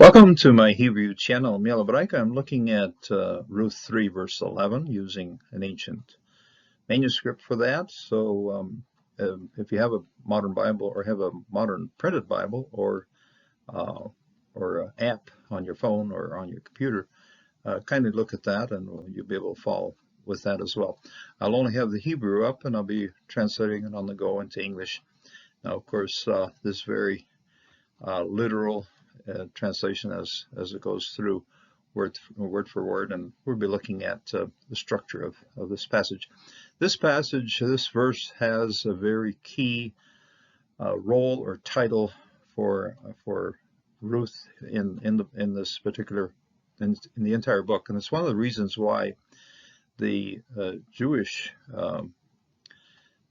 Welcome to my Hebrew channel, Mila Braika. I'm looking at Ruth 3, verse 11, using an ancient manuscript for that. So if you have a modern Bible or have a modern printed Bible or an app on your phone or on your computer, kindly look at that and you'll be able to follow with that as well. I'll only have the Hebrew up and I'll be translating it on the go into English. Now, of course, this very literal translation as it goes through word for word, and we'll be looking at the structure of this passage. This verse has a very key role or title for Ruth in this particular in the entire book, and it's one of the reasons why the Jewish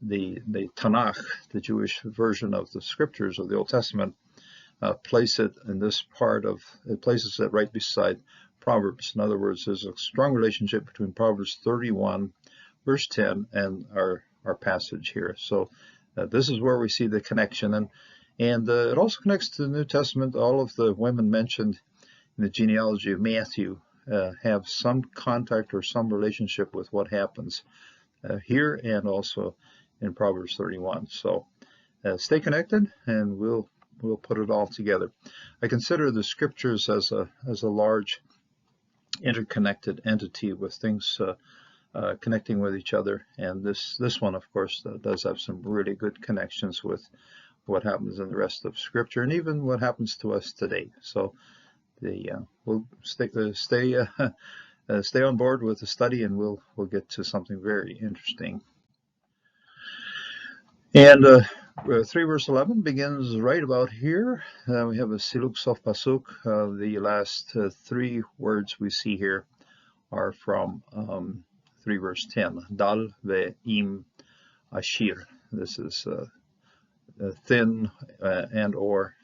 the Tanakh, the Jewish version of the scriptures of the Old Testament, place it in this part of it, places it right beside Proverbs. In other words, there's a strong relationship between Proverbs 31 verse 10 and our passage here. So this is where we see the connection, and it also connects to the New Testament. All of the women mentioned in the genealogy of Matthew have some contact or some relationship with what happens here and also in Proverbs 31. So stay connected and we'll put it all together. I consider the scriptures as a large interconnected entity with things connecting with each other, and this one, of course, does have some really good connections with what happens in the rest of Scripture and even what happens to us today. So we'll stay on board with the study, and we'll get to something very interesting. And 3 verse 11 begins right about here. We have a siluk sof pasuk. The last three words we see here are from 3 verse 10. Dal ve'im ashir. This is thin and or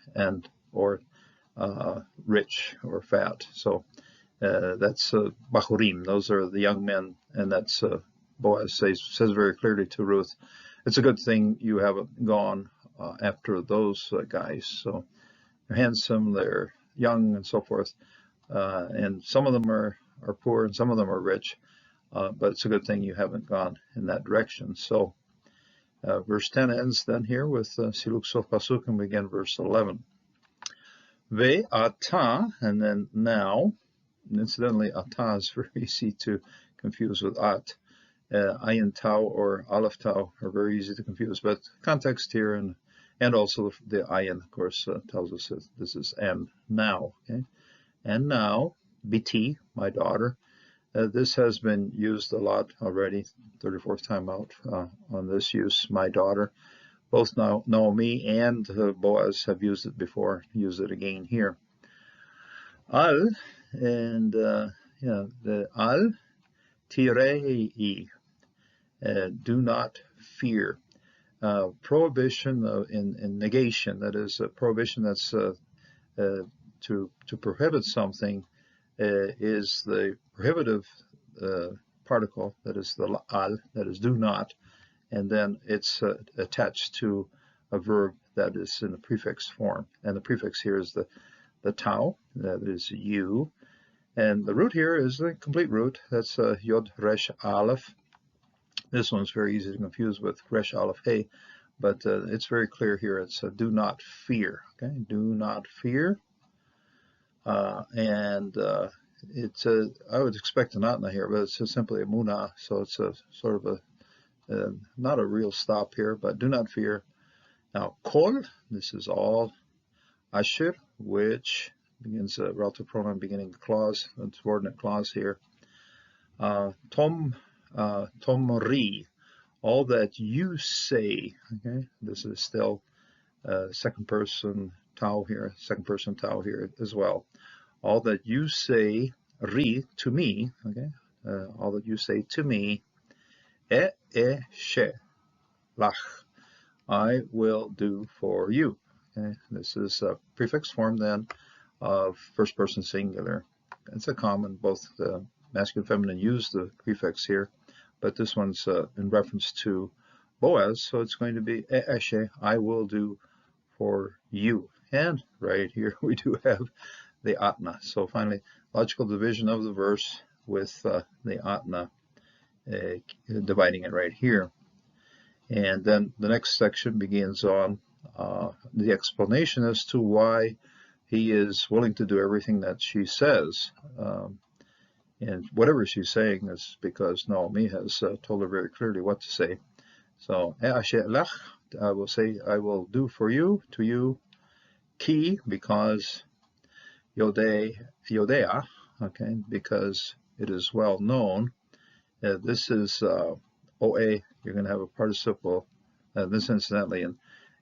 rich or fat. So that's bachurim. Those are the young men, and that's Boaz says very clearly to Ruth, it's a good thing you haven't gone after those guys. So they're handsome, they're young, and so forth. And some of them are poor and some of them are rich. But it's a good thing you haven't gone in that direction. So verse 10 ends then here with Siluk Sof Pasuk, and we begin verse 11. Ve ata, and then now. And incidentally, ata is very easy to confuse with at. Ayin tau or aleph tau are very easy to confuse, but context here and also the ayin, of course, tells us that this is and now. Okay, and now, biti, my daughter. This has been used a lot already, 34th time out on this use, my daughter. Both Naomi and Boaz have used it before, use it again here. Al, and the al tirei, do not fear. Prohibition in negation, that is a prohibition that's to prohibit something, is the prohibitive particle, that is the al, that is do not, and then it's attached to a verb that is in the prefix form, and the prefix here is the tau, that is you, and the root here is the complete root, that's yod resh aleph. This one's very easy to confuse with resh aleph hey, but it's very clear here. It's do not fear. Okay, do not fear, and it's I would expect a natna here, but it's simply a munah, so it's a sort of a not a real stop here, but do not fear. Now kol, this is all. Ashir, which begins a relative pronoun beginning clause, a subordinate clause here. Tomri, all that you say. Okay, this is still second person tau here as well. All that you say, ri, to me. Okay, all that you say to me, she lach, I will do for you. Okay, this is a prefix form then of first person singular. It's a common, both masculine and feminine use the prefix here, but this one's in reference to Boaz, so it's going to be I will do for you. And right here we do have the atna. So finally, logical division of the verse with the atna, dividing it right here. And then the next section begins on the explanation as to why he is willing to do everything that she says. And whatever she's saying is because Naomi has told her very clearly what to say. So, I will say, I will do for you, to you, ki, because Yodea, okay, because it is well known. This is OA, you're going to have a participle. This, incidentally,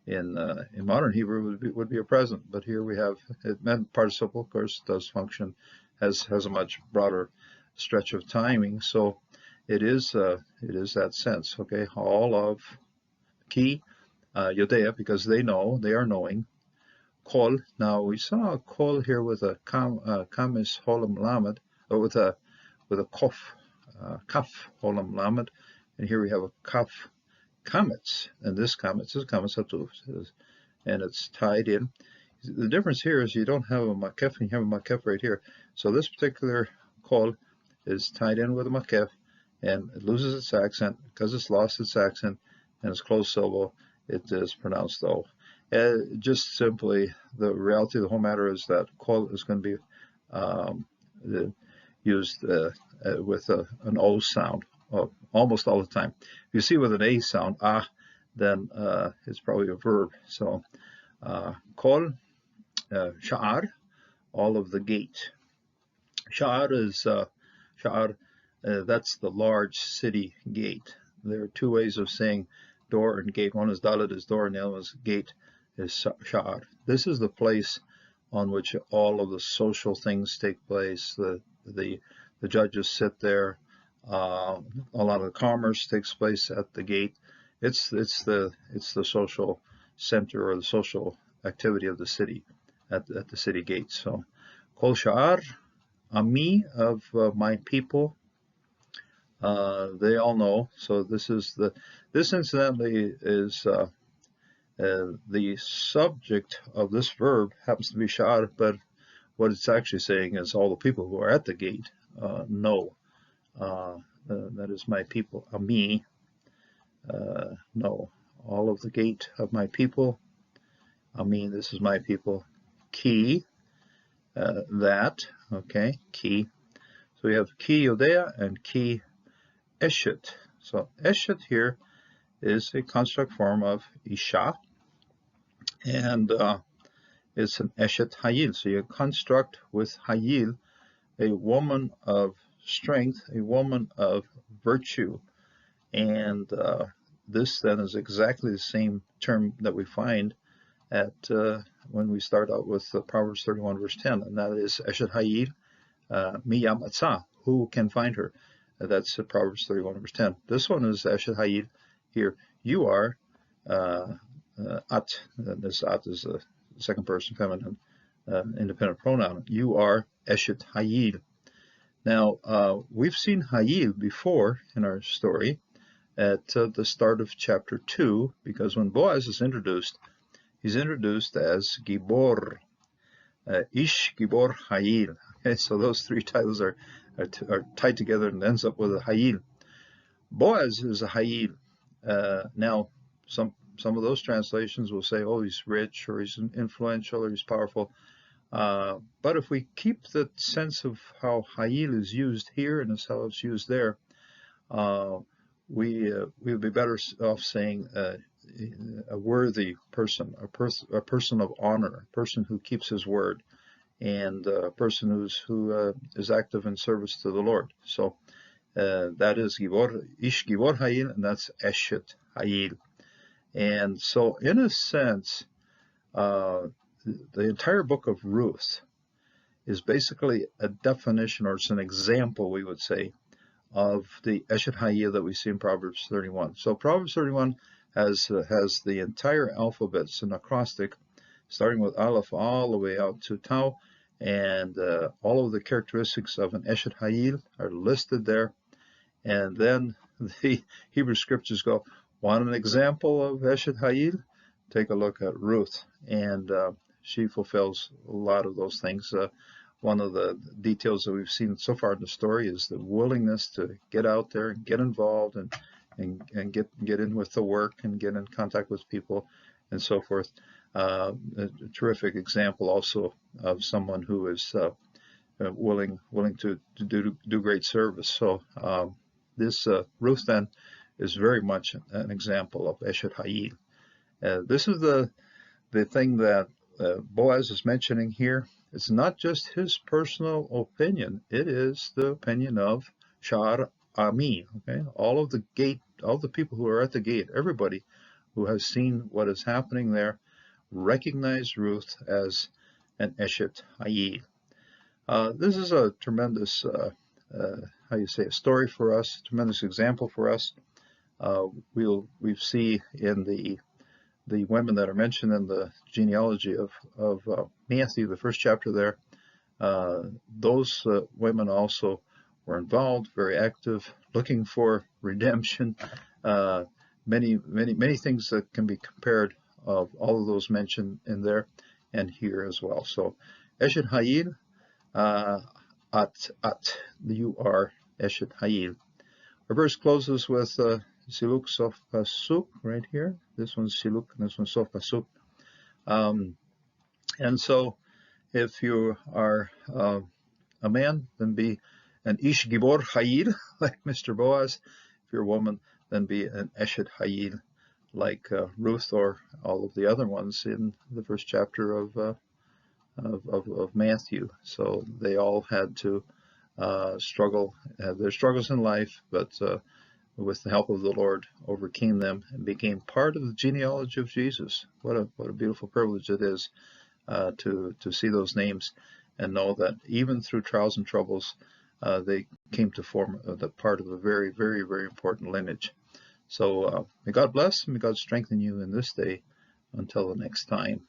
in modern Hebrew would be a present, but here we have it meant participle. Of course, does function, has a much broader stretch of timing. So it is that sense. Okay, all of ki, Yodea, because they know, they are knowing. Kol. Now we saw a kol here with a kamis holam lamed, or with a kof, kaf holam lamed, and here we have a kaf kametz, and this kametz is kametz hatu, and it's tied in. The difference here is you don't have a makef, and you have a makef right here. So this particular kol is tied in with a makef, and it loses its accent because it's lost its accent, and its closed syllable, it is pronounced O. Just simply, the reality of the whole matter is that kol is going to be used with an O sound almost all the time. If you see with an A sound, then it's probably a verb. So kol, sha'ar, all of the gate. Sha'ar is that's the large city gate. There are two ways of saying door and gate. One is dalet is door, and the other one is gate is sha'ar. This is the place on which all of the social things take place. The judges sit there. A lot of the commerce takes place at the gate. It's the social center, or the social activity of the city at the city gate. So kol sha'ar, ami, of my people. They all know. So this incidentally is the subject of this verb happens to be sha'ar, but what it's actually saying is all the people who are at the gate know. That is my people, ami, know. All of the gate of my people, ami, this is my people, ki, that, okay, ki. So we have ki yodea and ki eshet. So eshet here is a construct form of isha, and it's an eshet hayil. So you construct with hayil a woman of strength, a woman of virtue, and this then is exactly the same term that we find at when we start out with Proverbs 31 verse 10, and that is eshet hayil miyam atzah, who can find her? That's Proverbs 31 verse 10. This one is eshet hayil here. You are at, and this at is a second person feminine independent pronoun. You are eshet hayil. Now, we've seen hayil before in our story at the start of chapter 2, because when Boaz is introduced, he's introduced as Gibor, Ish Gibor Hayil. Okay, so those three titles are tied together and ends up with a Hayil. Boaz is a Hayil. Now, some of those translations will say, oh, he's rich, or he's influential, or he's powerful. But if we keep the sense of how Hayil is used here and how it's used there, we would be better off saying a worthy person, a person of honor, a person who keeps his word, and a person who is active in service to the Lord. So that is Ish Gibor Hayil, and that's Eshet Hayil. And so, in a sense, the entire book of Ruth is basically a definition, or it's an example, we would say, of the Eshet Hayil that we see in Proverbs 31. So Proverbs 31 has the entire alphabet. It's an acrostic, starting with Aleph all the way out to Tau, and all of the characteristics of an Eshet Hayil are listed there. And then the Hebrew scriptures go, want an example of Eshet Hayil? Take a look at Ruth, and she fulfills a lot of those things. One of the details that we've seen so far in the story is the willingness to get out there and get involved and get in with the work and get in contact with people and so forth. A terrific example also of someone who is willing to do great service. So this Ruth then is very much an example of Eshet Hayil. This is the thing that Boaz is mentioning here. It's not just his personal opinion. It is the opinion of Shar Ami. Okay, all of the people who are at the gate, everybody who has seen what is happening there, recognize Ruth as an Eshet Hayil. This is a tremendous, a story for us, a tremendous example for us. We see in the women that are mentioned in the genealogy of Matthew, the first chapter there, those women also were involved, very active, looking for redemption. Many things that can be compared of all of those mentioned in there and here as well. So Eshet Hayil, you are Eshet Hayil. Our verse closes with Siluk Sof Pasuk right here. This one's Siluk and this one's Sof Pasuk. And so if you are a man, then be an Ish Gibor Hayil, like Mr. Boaz. If you're a woman, then be an Eshet Hayil, like Ruth or all of the other ones in the first chapter of Matthew. So they all had to struggle, had their struggles in life, but with the help of the Lord, overcame them and became part of the genealogy of Jesus. What a beautiful privilege it is to see those names and know that even through trials and troubles, they came to form the part of a very, very, very important lineage. So may God bless and may God strengthen you in this day until the next time.